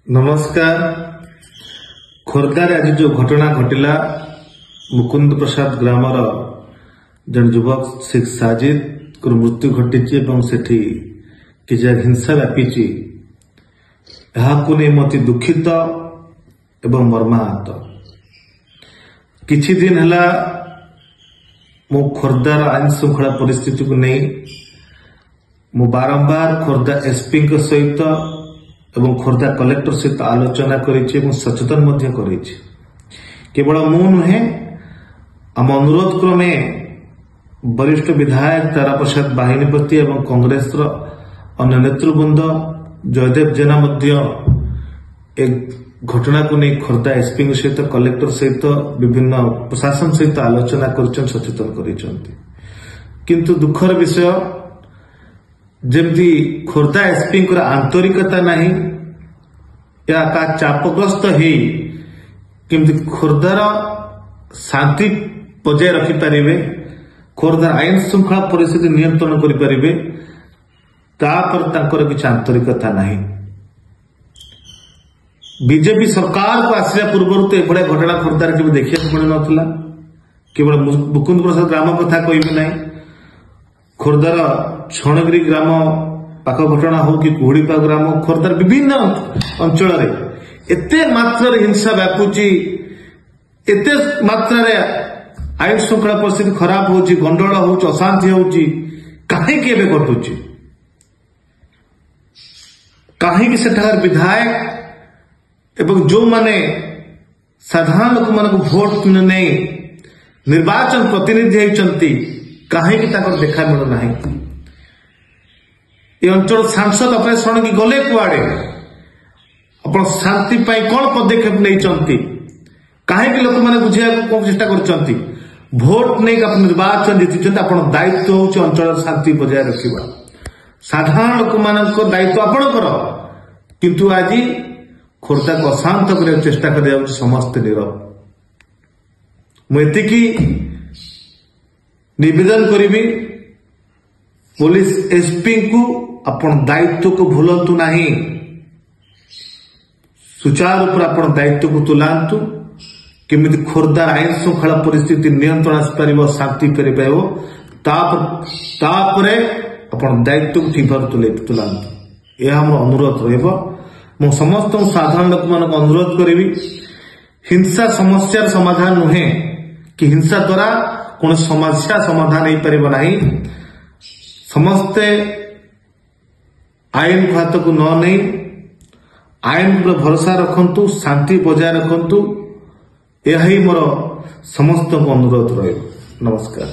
नमस्कार। खोर्धार आज जो घटना घटिला मुकुंद प्रसाद ग्रामर जन युवक शेख साजिद को मृत्यु घटी कि हिंसा व्यापी मत दुखित एवं मर्माहत। किछि दिन है मु खोर्धार आईन श्रृंखला परिस्थिति को नहीं मु बारंबार खोर्धा एसपी सहित एवं खोर्धा कलेक्टर सहित आलोचना करिछि सचेतन केवल मु नुहे आम अनुरोध क्रमे वरिष्ठ विधायक तारा प्रसाद बाहिनीपति एवं कांग्रेस अन्य नेतृवृंद जयदेव जेना एक घटना को नहीं खोर्धा एसपी सहित कलेक्टर सहित विभिन्न प्रशासन सहित आलोचना कर सचेतन किंतु दुखर विषय जमती खोर्धा एसपी आंतरिकता नहीं या का चापग्रस्त ही किमती खोर्धार शांति बजाय रखिपारे खोर्धार आईन श्रृंखला परिस्थिति नियंत्रण करें किसी आंतरिकता नहीं। बीजेपी सरकार को आसिया पूर्व तो यह घटना खोर्धार के देखा मिल ना केवल मुकुंद प्रसाद ग्राम कथा कहबी ना खोर्धार छणगिरी ग्राम पाख घटना हो कि कुहुड़ीपा ग्राम खोर्धार विभिन्न अंचल एते मात्रा हिंसा व्यापुची एते मात्रा आईन श्रृंखला परिस्थिति खराब होची गंडोल होची अशांति होची कहीं घटुची कहीं सेठार विधायक एवं जो माने साधारण लोक मान भोट नहीं निर्वाचन प्रतिनिधि होती कहीं देखा मिलूना ये अंचल सांसद अपने शरण की गले कुआड़े अपन शांति कौन पदक्षेप नहीं कहीं लोक मैंने बुझा कौन चेष्टा कर भोट नहीं आप निर्वाचन जीति दायित्व हूँ अंचल शांति बजाय रखा साधारण लोक मान दायित्व आपणकर किंतु आज खोर्धा को अशांत करने चेष्टा कर समस्ते नीरव मुझे निवेदन करी पुलिस एसपी को अपन दायित्व को भूलंतु नहीं सुचारू रूप अपन दायित्व को तुलांतु केमिति खोर्धार आईन श्रृंखला परिस्थिति नियंत्रण आसपार शांति फेरी पारे अपन दायित्व को ठीक भाव तुलांतु यह हमर अनुरोध रहिबो। मु समस्त साधारण लोक मान अनुरोध करी हिंसा समस्या समाधान नुहे कि हिंसा द्वारा कौन समस्या समाधान हो पार नहीं समस्ते आईन को हाथ को न नहीं आईन पर भरोसा रखंतु शांति बजाय रखंतु यही मोर समस्त अनुरोध रही। नमस्कार।